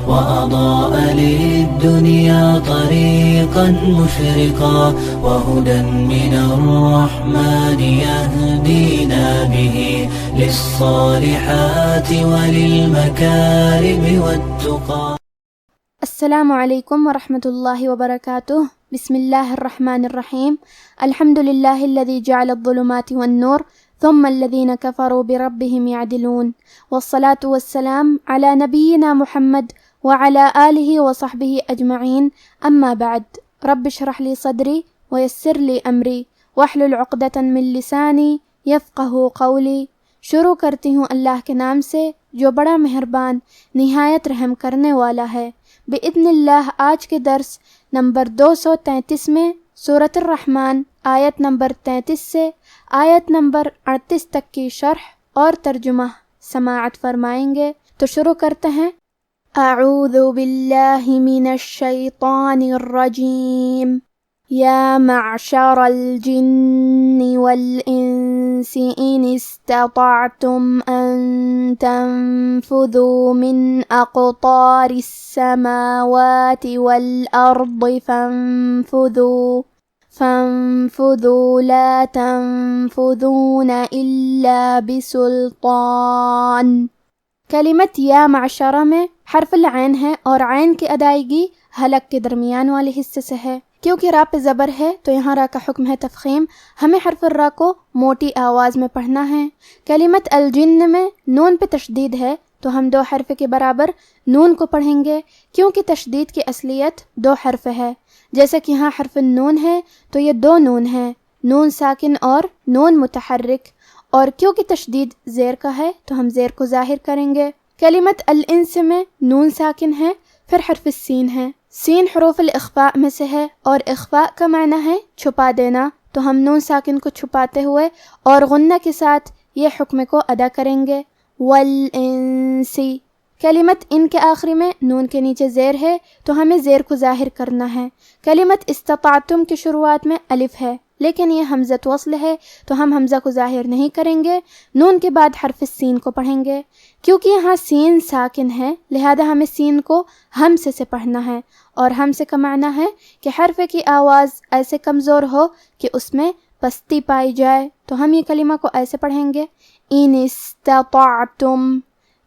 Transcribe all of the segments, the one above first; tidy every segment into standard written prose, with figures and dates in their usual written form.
وأضاء للدنيا طريقا مشرقا وهدى من الرحمن يهدينا به للصالحات وللمكارم والتقى. السلام علیکم ورحمۃ اللہ وبرکاتہ. بسم اللہ الرحمن الرحیم. الحمد للہ الذی جعل الظلمات والنور ثم الذین کفروا بربهم يعدلون والصلاة والسلام علی نبینا محمد وعلى آلہ وصحبہ اجمعین. اما بعد، رب اشرح لی صدری ویسر لی امری واحلل عقدۃ من لسانی یفقہوا قولی. شروع کرتی ہوں اللہ کے نام سے جو بڑا مہربان نہایت رحم کرنے والا ہے. بإذن اللہ آج کے درس نمبر 233 میں سورۃ الرحمن آیت نمبر 33 سے آیت نمبر 38 تک کی شرح اور ترجمہ سماعت فرمائیں گے. تو شروع کرتے ہیں. اعوذ باللہ من الشیطان الرجیم. یا معشر الجن والانس ان استطعتم ان تنفذوا من اقطار السماوات والارض فانفذوا لا تنفذون الا بسلطان. کلمت یا معشرہ میں حرف العین ہے اور عین کی ادائیگی حلق کے درمیان والے حصے سے ہے. کیونکہ را پہ زبر ہے تو یہاں را کا حکم ہے تفخیم. ہمیں حرف الرا کو موٹی آواز میں پڑھنا ہے. کلمت الجن میں نون پہ تشدید ہے تو ہم 2 حرف کے برابر نون کو پڑھیں گے کیونکہ تشدید کی اصلیت 2 حرف ہے. جیسے کہ یہاں حرف النون ہے تو یہ 2 نون ہیں، نون ساکن اور نون متحرک، اور کیونکہ تشدید زیر کا ہے تو ہم زیر کو ظاہر کریں گے. کلمت الانس میں نون ساکن ہے، پھر حرف السین ہے. سین حروف الاخفاء میں سے ہے اور اخفاء کا معنی ہے چھپا دینا، تو ہم نون ساکن کو چھپاتے ہوئے اور غنہ کے ساتھ یہ حکم کو ادا کریں گے. والانسی. کلمت ان کے آخری میں نون کے نیچے زیر ہے تو ہمیں زیر کو ظاہر کرنا ہے. کلمت استطعتم کی شروعات میں الف ہے لیکن یہ حمزۃ وصل ہے تو ہم حمزہ کو ظاہر نہیں کریں گے، نون کے بعد حرف السین کو پڑھیں گے. کیونکہ یہاں سین ساکن ہے لہذا ہمیں سین کو ہمزے سے پڑھنا ہے، اور ہمزے کا معنی ہے کہ حرف کی آواز ایسے کمزور ہو کہ اس میں پستی پائی جائے، تو ہم یہ کلمہ کو ایسے پڑھیں گے. ان استطعتم.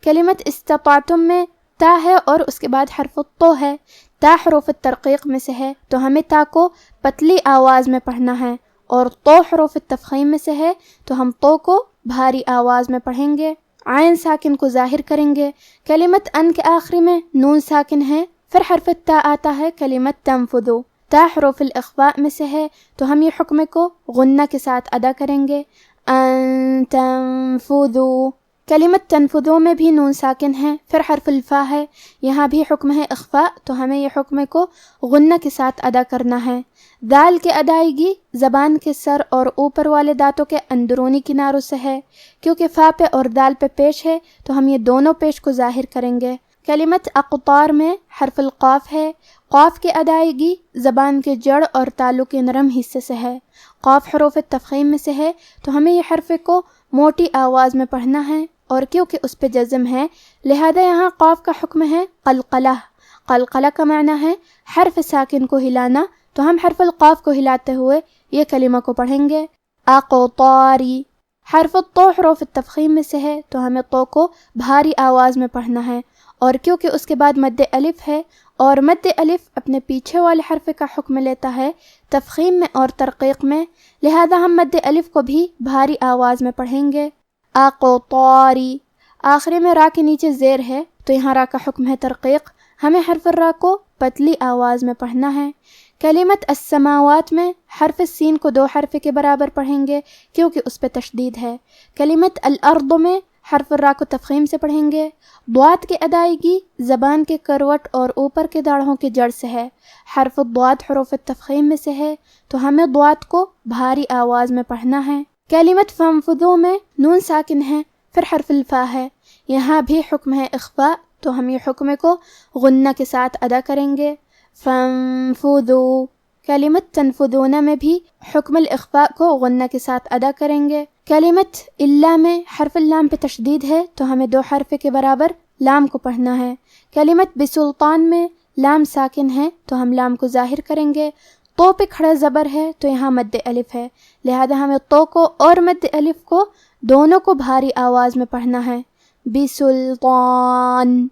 کلمت استطعتم میں تا ہے اور اس کے بعد حرف الطو ہے. تا حروف الترقیق میں سے ہے تو ہمیں تا کو پتلی آواز میں پڑھنا ہے، اور طو حروف التفخیم میں سے ہے تو ہم طو کو بھاری آواز میں پڑھیں گے. عین ساکن کو ظاہر کریں گے. کلمت ان کے آخری میں نون ساکن ہے، پھر حرف التا آتا ہے. کلمت تنفذو تا حروف الاخفاء میں سے ہے تو ہم یہ حکم کو غنہ کے ساتھ ادا کریں گے. ان تنفذو. کلمت تنفذو میں بھی نون ساکن ہے، پھر حرف الفا ہے، یہاں بھی حکم ہے اخفاء تو ہمیں یہ حکم کو غنہ کے ساتھ ادا کرنا ہے. دال کی ادائیگی زبان کے سر اور اوپر والے دانتوں کے اندرونی کناروں سے ہے. کیونکہ فا پہ اور دال پہ پیش ہے تو ہم یہ دونوں پیش کو ظاہر کریں گے. کلمت اقطار میں حرف القاف ہے. قاف کی ادائیگی زبان کے جڑ اور تالو کے نرم حصے سے ہے. قاف حروف تفخیم میں سے ہے تو ہمیں یہ حرف کو موٹی آواز میں پڑھنا ہے، اور کیونکہ اس پہ جزم ہے لہذا یہاں قاف کا حکم ہے قلقلہ. قلقلہ کا معنی ہے حرف ساکن کو ہلانا، تو ہم حرف القاف کو ہلاتے ہوئے یہ کلمہ کو پڑھیں گے. اقطاری. حرف الطو حروف التفخیم میں سے ہے تو ہمیں طو کو بھاری آواز میں پڑھنا ہے، اور کیونکہ اس کے بعد مد الف ہے اور مد الف اپنے پیچھے والے حرف کا حکم لیتا ہے تفخیم میں اور ترقیق میں، لہذا ہم مد الف کو بھی بھاری آواز میں پڑھیں گے. اقطاری. آخری میں را کے نیچے زیر ہے تو یہاں را کا حکم ہے ترقیق، ہمیں حرف الرا کو پتلی آواز میں پڑھنا ہے. کلمت السماوات میں حرف السین کو 2 حرف کے برابر پڑھیں گے کیونکہ اس پہ تشدید ہے. کلمت الارض میں حرف الرا کو تفخیم سے پڑھیں گے. ضاد کی ادائیگی زبان کے کروٹ اور اوپر کے داڑھوں کے جڑ سے ہے. حرف الضاد حروف التفخیم میں سے ہے تو ہمیں ضاد کو بھاری آواز میں پڑھنا ہے. کلمت فانفذو میں نون ساکن ہے، پھر حرف الفا ہے، یہاں بھی حکم ہے اخفاء تو ہم یہ حکم کو غنہ کے ساتھ ادا کریں گے. فانفذو. کلمت تنفذون میں بھی حکم الاخفاء کو غنہ کے ساتھ ادا کریں گے. کلمت الا میں حرف اللام پہ تشدید ہے تو ہمیں 2 حرف کے برابر لام کو پڑھنا ہے۔ کلمت بسلطان میں لام ساکن ہے تو ہم لام کو ظاہر کریں گے۔ تو پہ کھڑا زبر ہے تو یہاں مد الف ہے، لہذا ہمیں تو کو اور مد الف کو دونوں کو بھاری آواز میں پڑھنا ہے۔ بسلطان،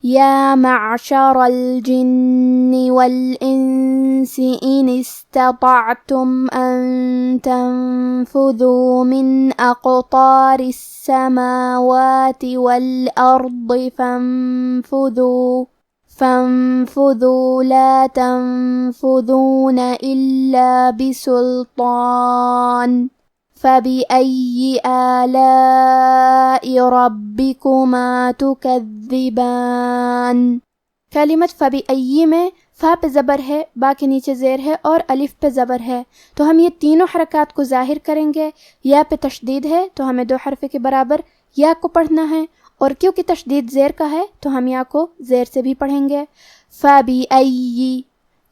یا معشر الجن والانس ان استطعتم ان تنفذوا من اقطار السماوات والارض فانفذوا لا تنفذون الا بسلطان فبأي آلاء ربكما تكذبان۔ کلمت فبأي میں فا پہ زبر ہے، با کے نیچے زیر ہے اور الف پہ زبر ہے، تو ہم یہ تینوں حرکات کو ظاہر کریں گے۔ یا پہ تشدید ہے تو ہمیں دو حرف کے برابر یا کو پڑھنا ہے، اور کیونکہ تشدید زیر کا ہے تو ہم یا کو زیر سے بھی پڑھیں گے۔ فبأي۔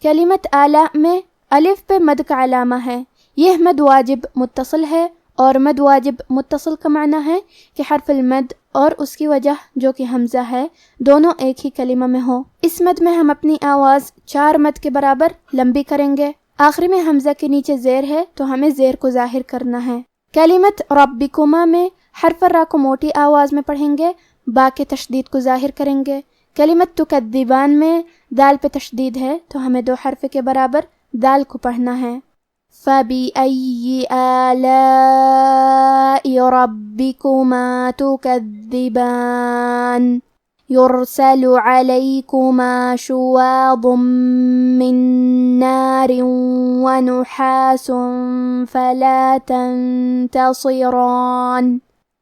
کلمت آلاء میں الف پہ مد کا علامہ ہے، یہ مد واجب متصل ہے، اور مد واجب متصل کا معنی ہے کہ حرف المد اور اس کی وجہ جو کہ حمزہ ہے دونوں ایک ہی کلمہ میں ہوں۔ اس مد میں ہم اپنی آواز 4 مد کے برابر لمبی کریں گے۔ آخری میں حمزہ کے نیچے زیر ہے تو ہمیں زیر کو ظاہر کرنا ہے۔ کلمت ربکما میں حرف را کو موٹی آواز میں پڑھیں گے، با کے تشدید کو ظاہر کریں گے۔ کلمت تکذبان میں دال پہ تشدید ہے تو ہمیں 2 حرف کے برابر دال کو پڑھنا ہے۔ فَبِأَيِّ آلَاءِ رَبِّكُمَا تُكَذِّبَانِ يُرْسَلُ عَلَيْكُمَا شُوَاظٌ مِّن نَّارٍ وَنُحَاسٌ فَلَا تَنتَصِرَانِ۔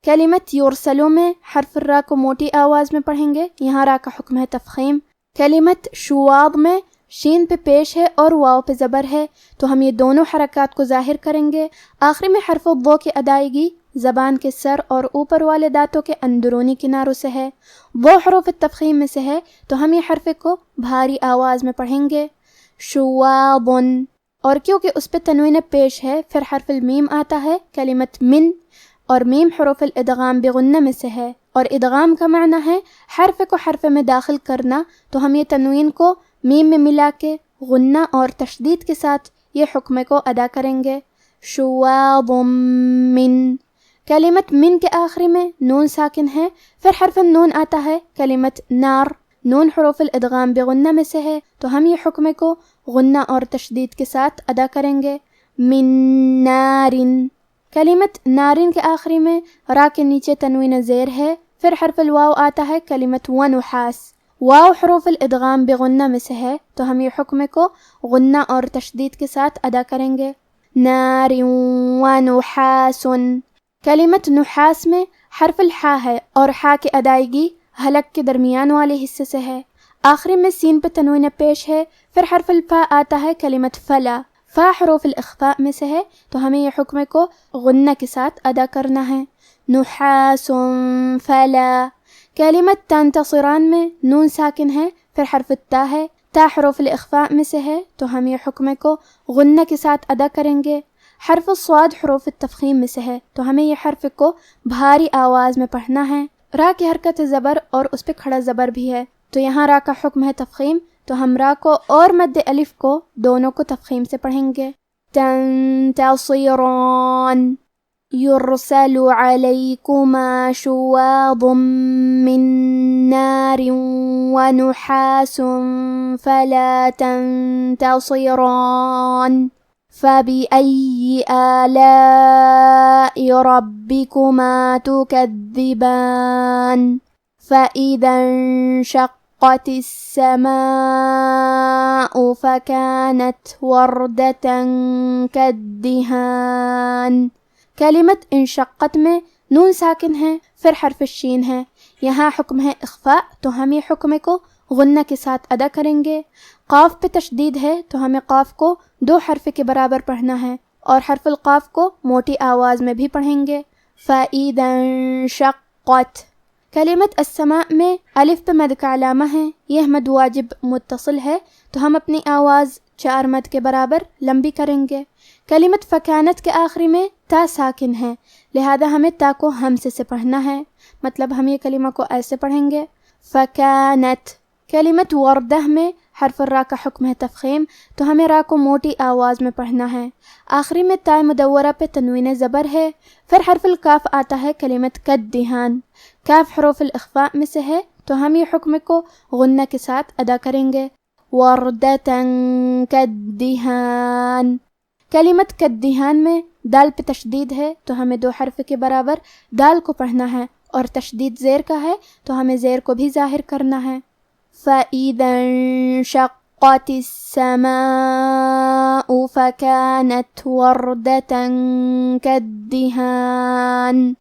کلمت یرسلو میں حرف را کو موٹی آواز میں پڑھیں گے، یہاں را کا حکم ہے تفخیم۔ کلمت شواظ میں شین پہ پیش ہے اور واو پہ زبر ہے تو ہم یہ دونوں حرکات کو ظاہر کریں گے۔ آخری میں حرف ضو کی ادائیگی زبان کے سر اور اوپر والے دانتوں کے اندرونی کناروں سے ہے۔ وہ حروف تفخیم میں سے ہے تو ہم یہ حرف کو بھاری آواز میں پڑھیں گے۔ شواظن، اور کیونکہ اس پہ تنوین پیش ہے پھر حرف المیم آتا ہے کلمت من، اور میم حروف الادغام بغنہ میں سے ہے، اور ادغام کا معنی ہے حرف کو حرف میں داخل کرنا، تو ہم یہ تنوین کو میم میں ملا کے غنہ اور تشدید کے ساتھ یہ حکم کو ادا کریں گے۔ شواظ من۔ کلمت من کے آخری میں نون ساکن ہے، پھر حرف نون آتا ہے کلمت نار، نون حروف الادغام بغنہ میں سے ہے تو ہم یہ حکم کو غنہ اور تشدید کے ساتھ ادا کریں گے۔ من نارن۔ کلمت نارن کے آخری میں را کے نیچے تنوین زیر ہے، پھر حرف الواو آتا ہے کلمت ونحاس، واو حروف الادغام بغنہ میں سے ہے تو ہم یہ حکم کو غنہ اور تشدید کے ساتھ ادا کریں گے۔ نار ونحاس۔ کلمت نحاس میں حرف الحا ہے اور حا کی ادائیگی حلق کے درمیان والے حصے سے ہے۔ آخری میں سین پہ تنوین پیش ہے، پھر حرف الفا آتا ہے کلمت فلا، فا حروف الاخفاء میں سے ہے تو ہمیں یہ حکم کو غنہ کے ساتھ ادا کرنا ہے۔ نحاس فلا۔ کلمت تنتصران میں نون ساکن ہے، پھر حرف التا ہے، تا حروف الاخفاء میں سے ہے تو ہم یہ حکم کو غنہ کے ساتھ ادا کریں گے۔ حرف الصاد حروف التفخیم میں سے ہے تو ہمیں یہ حرف کو بھاری آواز میں پڑھنا ہے۔ را کی حرکت زبر اور اس پہ کھڑا زبر بھی ہے تو یہاں را کا حکم ہے تفخیم، تو ہم را کو اور مد الف کو دونوں کو تفخیم سے پڑھیں گے۔ تنتصران۔ يرسل عليكما شواظ من نار ونحاس فلا تنتصران فبأي آلاء ربكما تكذبان فإذا انشقت السماء فكانت وردة كالدهان۔ کلمت انشقت میں نون ساکن ہے، پھر حرف الشین ہے، یہاں حکم ہے اخفاء تو ہم یہ حکم کو غنہ کے ساتھ ادا کریں گے۔ قاف پہ تشدید ہے تو ہمیں قاف کو 2 حرف کے برابر پڑھنا ہے اور حرف القاف کو موٹی آواز میں بھی پڑھیں گے۔ فَإِذَا انشقت۔ کلمت السماء میں الف پہ مد کا علامہ ہے، یہ مد واجب متصل ہے تو ہم اپنی آواز 4 مد کے برابر لمبی کریں گے۔ کلمت فکانت کے آخری میں تا ساکن ہے، لہذا ہمیں تا کو ہمزے سے پڑھنا ہے، مطلب ہم یہ کلمہ کو ایسے پڑھیں گے۔ فکانت. کلمت وردہ میں حرف الراء کا حکم ہے تفخیم، تو ہمیں راء کو موٹی آواز میں پڑھنا ہے۔ آخری میں تائے مدورہ پہ تنوین زبر ہے۔ پھر حرف الکاف آتا ہے کلمت کالدہان۔ کاف حروف الاخفاء میں سے ہے، تو ہم یہ حکم کو غنہ کے ساتھ ادا کریں گے، وردتن کالدہان۔ کلمت کالدہان میں دال پہ تشدید ہے، تو ہمیں 2 حرف کے برابر دال کو پڑھنا ہے، اور تشدید زیر کا ہے تو ہمیں زیر کو بھی ظاہر کرنا ہے۔ فَإِذَا انشَقَّتِ السَّمَاءُ فَكَانَتْ وَرْدَةً كَالدِّهَانِ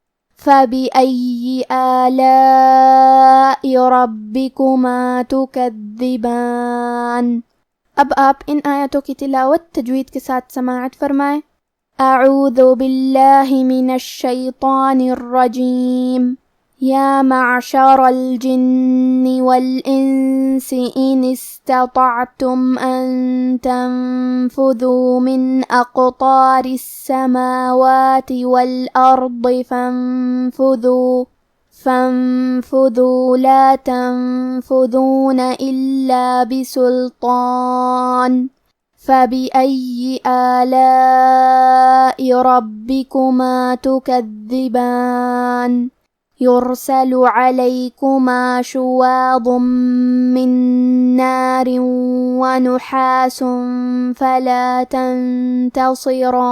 فَبِأَيِّ آلَاءِ رَبِّكُمَا تُكَذِّبَانِ۔ اب آپ ان آیاتوں کی تلاوت تجوید کے ساتھ سماعت فرمائیں۔ اعوذ باللہ من الشیطان الرجیم۔ یا معشر الجن والانس ان استطعتم ان تنفذوا من اقطار السماوات والارض فانفذوا لا تنفذون الا بسلطان فبأي آلاء ربكما تكذبان يرسل عليكما شواظ من نار ونحاس فلا تنتصران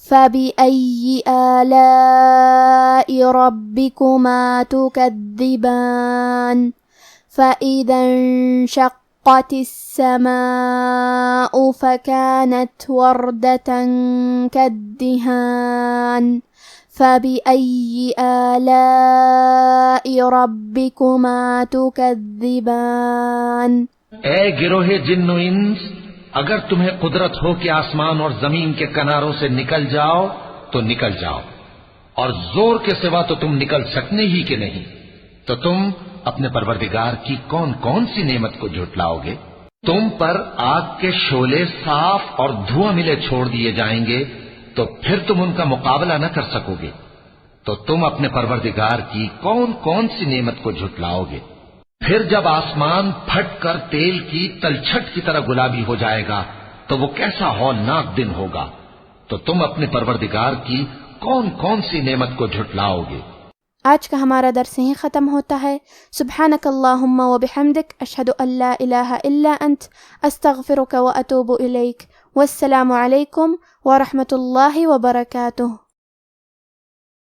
فبأي آلاء ربكما تكذبان فإذا انشقت السماء فكانت وردة كالدهان فبأي آلاء ربكما تكذبان۔ اے گروہ جن و انس، اگر تمہیں قدرت ہو کہ آسمان اور زمین کے کناروں سے نکل جاؤ تو نکل جاؤ، اور زور کے سوا تو تم نکل سکنے ہی کہ نہیں، تو تم اپنے پروردگار کی کون کون سی نعمت کو جھٹلاؤ گے؟ تم پر آگ کے شعلے صاف اور دھواں ملے چھوڑ دیے جائیں گے، تو پھر تم ان کا مقابلہ نہ کر سکو گے، تو تم اپنے پروردگار کی کون کون سی نعمت کو جھٹلاؤ گے؟ پھر جب آسمان پھٹ کر تیل کی تلچھٹ کی طرح گلابی ہو جائے گا تو وہ کیسا ہولناک دن ہوگا، تو تم اپنے پروردگار کی کون کون سی نعمت کو جھٹلاؤ گے؟ آج کا ہمارا درس یہیں ختم ہوتا ہے۔ سبحانک اللہم و بحمدک، اشہد ان لا الہ الا انت، استغفرک و اتوب الیک۔ والسلام علیکم ورحمۃ اللہ وبرکاتہ۔